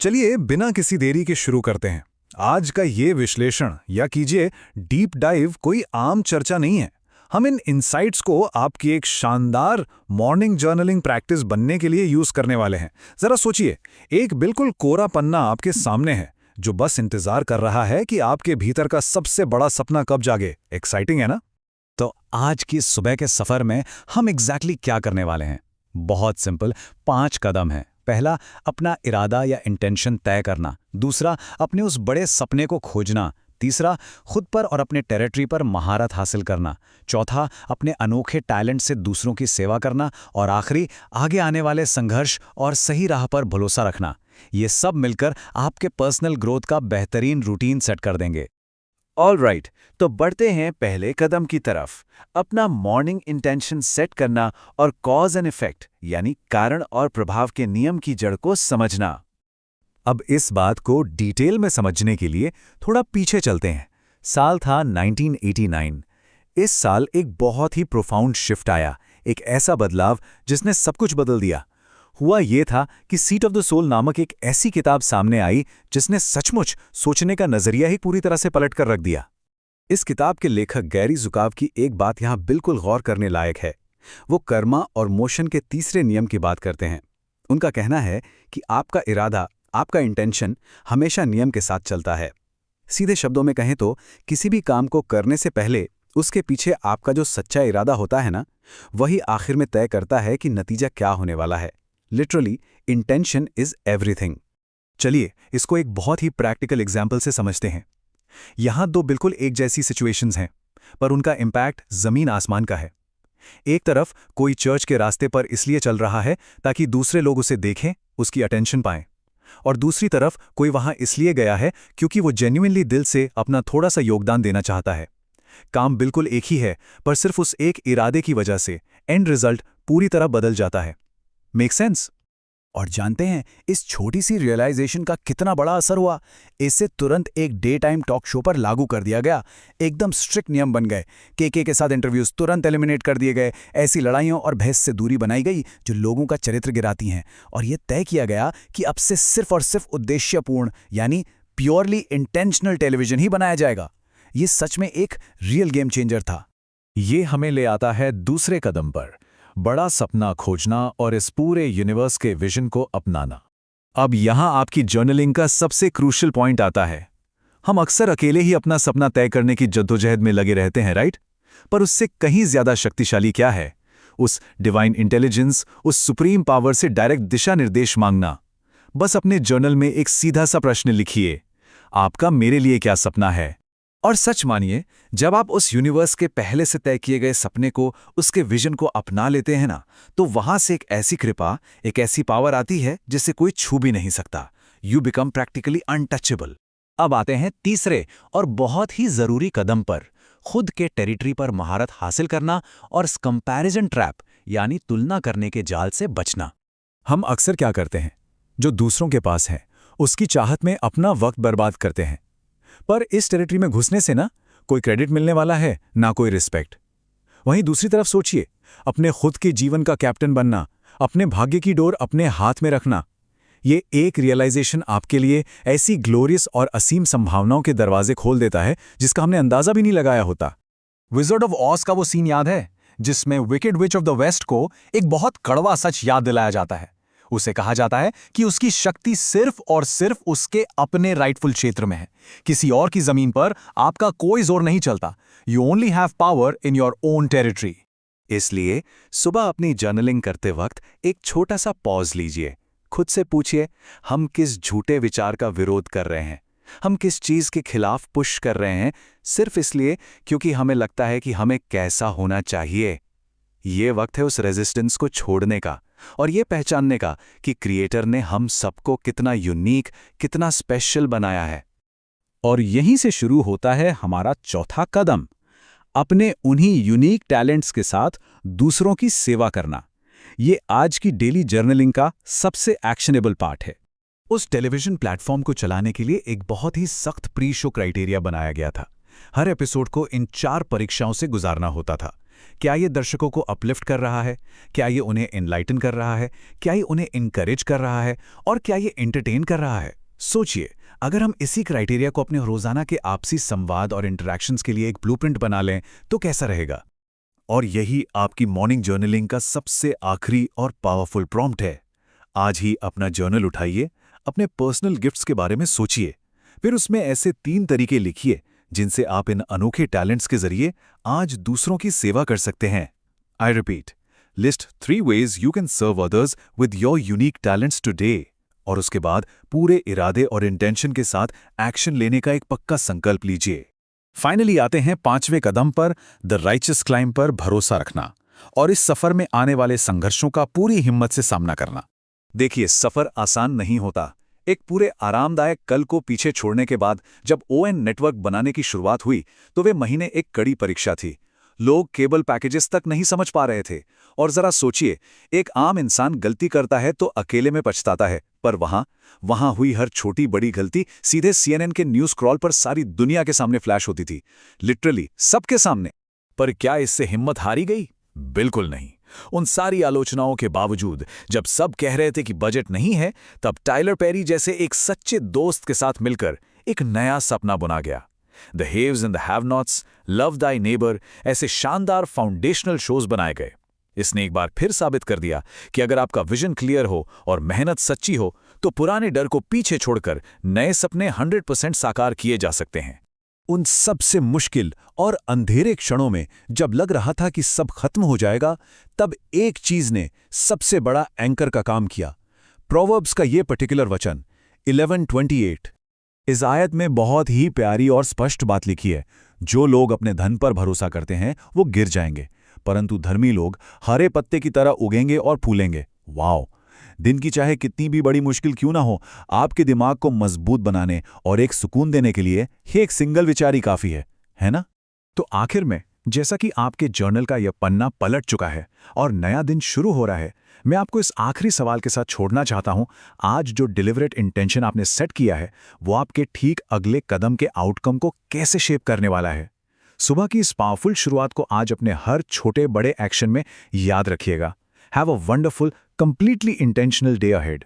चलिए बिना किसी देरी के शुरू करते हैं। आज का ये विश्लेषण या कीजिए डीप डाइव कोई आम चर्चा नहीं है। हम इन इनसाइट्स को आपकी एक शानदार मॉर्निंग जर्नलिंग प्रैक्टिस बनने के लिए यूज करने वाले हैं। जरा सोचिए, एक बिल्कुल कोरा पन्ना आपके सामने है जो बस इंतजार कर रहा है कि आपके भीतर का सबसे बड़ा सपना कब जागे। एक्साइटिंग है ना? तो आज की सुबह के सफर में हम एग्जैक्टली क्या करने वाले हैं? बहुत सिंपल 5 कदम हैं। पहला, अपना इरादा या इंटेंशन तय करना। दूसरा, अपने उस बड़े सपने को खोजना। तीसरा, खुद पर और अपने टेरिटरी पर महारत हासिल करना। चौथा, अपने अनोखे टैलेंट से दूसरों की सेवा करना। और आखिरी, आगे आने वाले संघर्ष और सही राह पर भरोसा रखना। ये सब मिलकर आपके पर्सनल ग्रोथ का बेहतरीन रूटीन सेट कर देंगे। ऑलराइट, तो बढ़ते हैं पहले कदम की तरफ, अपना मॉर्निंग इंटेंशन सेट करना और कॉज एंड इफेक्ट यानी कारण और प्रभाव के नियम की जड़ को समझना। अब इस बात को डिटेल में समझने के लिए थोड़ा पीछे चलते हैं। साल था 1989। इस साल एक बहुत ही प्रोफाउंड शिफ्ट आया, एक ऐसा बदलाव जिसने सब कुछ बदल दिया। हुआ ये था कि सीट ऑफ द सोल नामक एक ऐसी किताब सामने आई जिसने सचमुच सोचने का नजरिया ही पूरी तरह से पलट कर रख दिया। इस किताब के लेखक गैरी जुकाव की एक बात यहां बिल्कुल गौर करने लायक है। वो कर्मा और मोशन के तीसरे नियम की बात करते हैं। उनका कहना है कि आपका इरादा, आपका इंटेंशन हमेशा नियम के साथ चलता है। सीधे शब्दों में कहें तो किसी भी काम को करने से पहले उसके पीछे आपका जो सच्चा इरादा होता है ना, वही आखिर में तय करता है कि नतीजा क्या होने वाला है। Literally, intention is everything. चलिए इसको एक बहुत ही प्रैक्टिकल एग्जाम्पल से समझते हैं। यहां 2 बिल्कुल एक जैसी सिचुएशंस हैं, पर उनका इम्पैक्ट जमीन आसमान का है। एक तरफ कोई चर्च के रास्ते पर इसलिए चल रहा है ताकि दूसरे लोग उसे देखें, उसकी अटेंशन पाएं। और दूसरी तरफ कोई वहां इसलिए गया है क्योंकि वो जेन्युइनली दिल से अपना थोड़ा सा योगदान देना चाहता है। काम बिल्कुल एक ही है, पर सिर्फ उस एक इरादे की वजह से एंड रिजल्ट पूरी तरह बदल जाता है। Make sense? और जानते हैं इस छोटी सी रियलाइजेशन का कितना बड़ा असर हुआ? इससे तुरंत एक डे टाइम टॉक शो पर लागू कर दिया गया। एकदम स्ट्रिक्ट नियम बन गए। के साथ इंटरव्यूज तुरंत एलिमिनेट कर दिए गए। ऐसी लड़ाइयों और बहस से दूरी बनाई गई जो लोगों का चरित्र गिराती हैं। और यह तय किया गया कि अब से सिर्फ और सिर्फ उद्देश्यपूर्ण यानी प्योरली इंटेंशनल टेलीविजन ही बनाया जाएगा। ये सच में एक रियल गेम चेंजर था। ये हमें ले आता है दूसरे कदम पर, बड़ा सपना खोजना और इस पूरे यूनिवर्स के विजन को अपनाना। अब यहां आपकी जर्नलिंग का सबसे क्रूशियल पॉइंट आता है। हम अक्सर अकेले ही अपना सपना तय करने की जद्दोजहद में लगे रहते हैं, राइट? पर उससे कहीं ज्यादा शक्तिशाली क्या है? उस डिवाइन इंटेलिजेंस, उस सुप्रीम पावर से डायरेक्ट दिशा निर्देश मांगना। बस अपने जर्नल में एक सीधा सा प्रश्न लिखिए, आपका मेरे लिए क्या सपना है? और सच मानिए, जब आप उस यूनिवर्स के पहले से तय किए गए सपने को, उसके विजन को अपना लेते हैं ना, तो वहां से एक ऐसी कृपा, एक ऐसी पावर आती है जिसे कोई छू भी नहीं सकता। You become practically untouchable. अब आते हैं तीसरे और बहुत ही जरूरी कदम पर, खुद के टेरिटरी पर महारत हासिल करना और कंपैरिजन ट्रैप यानी तुलना करने के जाल से बचना। हम अक्सर क्या करते हैं? जो दूसरों के पास है उसकी चाहत में अपना वक्त बर्बाद करते हैं। पर इस टेरिटरी में घुसने से ना कोई क्रेडिट मिलने वाला है, ना कोई रिस्पेक्ट। वहीं दूसरी तरफ सोचिए, अपने खुद के जीवन का कैप्टन बनना, अपने भाग्य की डोर अपने हाथ में रखना। ये एक रियलाइजेशन आपके लिए ऐसी ग्लोरियस और असीम संभावनाओं के दरवाजे खोल देता है जिसका हमने अंदाजा भी नहीं लगाया होता। विज़ार्ड ऑफ ऑज का वो सीन याद है जिसमें wicked witch of the West को एक बहुत कड़वा सच याद दिलाया जाता है। उसे कहा जाता है कि उसकी शक्ति सिर्फ और सिर्फ उसके अपने राइटफुल क्षेत्र में है। किसी और की जमीन पर आपका कोई जोर नहीं चलता। You only have power in your own territory. इसलिए सुबह अपनी जर्नलिंग करते वक्त एक छोटा सा पॉज लीजिए। खुद से पूछिए, हम किस झूठे विचार का विरोध कर रहे हैं? हम किस चीज के खिलाफ पुश कर रहे हैं सिर्फ इसलिए क्योंकि हमें लगता है कि हमें कैसा होना चाहिए? ये वक्त है उस रेजिस्टेंस को छोड़ने का और ये पहचानने का कि क्रिएटर ने हम सबको कितना यूनिक, कितना स्पेशल बनाया है। और यहीं से शुरू होता है हमारा चौथा कदम, अपने उन्हीं यूनिक टैलेंट्स के साथ दूसरों की सेवा करना। ये आज की डेली जर्नलिंग का सबसे एक्शनेबल पार्ट है। उस टेलीविजन प्लेटफॉर्म को चलाने के लिए एक बहुत ही सख्त प्री शो क्राइटेरिया बनाया गया था। हर एपिसोड को इन 4 परीक्षाओं से गुजारना होता था। क्या ये दर्शकों को अपलिफ्ट कर रहा है? क्या ये उन्हें एनलाइटन कर रहा है? क्या ये उन्हें इनकरेज कर रहा है? और क्या ये एंटरटेन कर रहा है? सोचिए, अगर हम इसी क्राइटेरिया को अपने रोजाना के आपसी संवाद और इंटरैक्शंस के लिए एक ब्लूप्रिंट बना लें तो कैसा रहेगा? और यही आपकी मॉर्निंग जर्नलिंग का सबसे आखिरी और पावरफुल प्रॉम्प्ट है। आज ही अपना जर्नल उठाइए, अपने पर्सनल गिफ्ट्स के बारे में सोचिए, फिर उसमें ऐसे 3 तरीके लिखिए जिनसे आप इन अनोखे टैलेंट्स के जरिए आज दूसरों की सेवा कर सकते हैं। I repeat, list 3 ways you can serve others with your unique talents today। और उसके बाद पूरे इरादे और इंटेंशन के साथ एक्शन लेने का एक पक्का संकल्प लीजिए। फाइनली आते हैं 5वें कदम पर, द राइचस क्लाइंब पर भरोसा रखना और इस सफर में आने वाले संघर्षों का पूरी हिम्मत से सामना करना। देखिए, सफर आसान नहीं होता। एक पूरे आरामदायक कल को पीछे छोड़ने के बाद जब ओएन नेटवर्क बनाने की शुरुआत हुई तो वे महीने एक कड़ी परीक्षा थी। लोग केबल पैकेजेस तक नहीं समझ पा रहे थे। और जरा सोचिए, एक आम इंसान गलती करता है तो अकेले में पछताता है, पर वहां हुई हर छोटी बड़ी गलती सीधे CNN के न्यूज क्रॉल पर सारी दुनिया के सामने फ्लैश होती थी, लिटरली सबके सामने। पर क्या इससे हिम्मत हारी गई? बिल्कुल नहीं। उन सारी आलोचनाओं के बावजूद जब सब कह रहे थे कि बजट नहीं है, तब टाइलर पेरी जैसे एक सच्चे दोस्त के साथ मिलकर एक नया सपना बुना गया। The haves and the have nots, love thy neighbour, ऐसे शानदार फाउंडेशनल शोज बनाए गए। इसने एक बार फिर साबित कर दिया कि अगर आपका विजन क्लियर हो और मेहनत सच्ची हो तो पुराने डर को पीछे छोड़कर नए सपने 100% साकार किए जा सकते हैं। उन सबसे मुश्किल और अंधेरे क्षणों में जब लग रहा था कि सब खत्म हो जाएगा, तब एक चीज ने सबसे बड़ा एंकर का काम किया। प्रोवर्ब्स का ये पर्टिकुलर वचन 11:28। इस आयत में बहुत ही प्यारी और स्पष्ट बात लिखी है। जो लोग अपने धन पर भरोसा करते हैं वो गिर जाएंगे, परंतु धर्मी लोग हरे पत्ते की तरह उगेंगे और फूलेंगे। वाओ! दिन की चाहे कितनी भी बड़ी मुश्किल क्यों ना हो, आपके दिमाग को मजबूत बनाने और एक सुकून देने के लिए ये एक सिंगल विचार ही काफी है ना? तो आखिर में, जैसा कि आपके जर्नल का यह पन्ना पलट चुका है और नया दिन शुरू हो रहा है, मैं आपको इस आखिरी सवाल के साथ छोड़ना चाहता हूं। आज जो डिलिबरेट इंटेंशन आपने सेट किया है, वो आपके ठीक अगले कदम के आउटकम को कैसे शेप करने वाला है? सुबह की इस पावरफुल शुरुआत को आज अपने हर छोटे बड़े एक्शन में याद रखिएगा। Have a wonderful, completely intentional day ahead.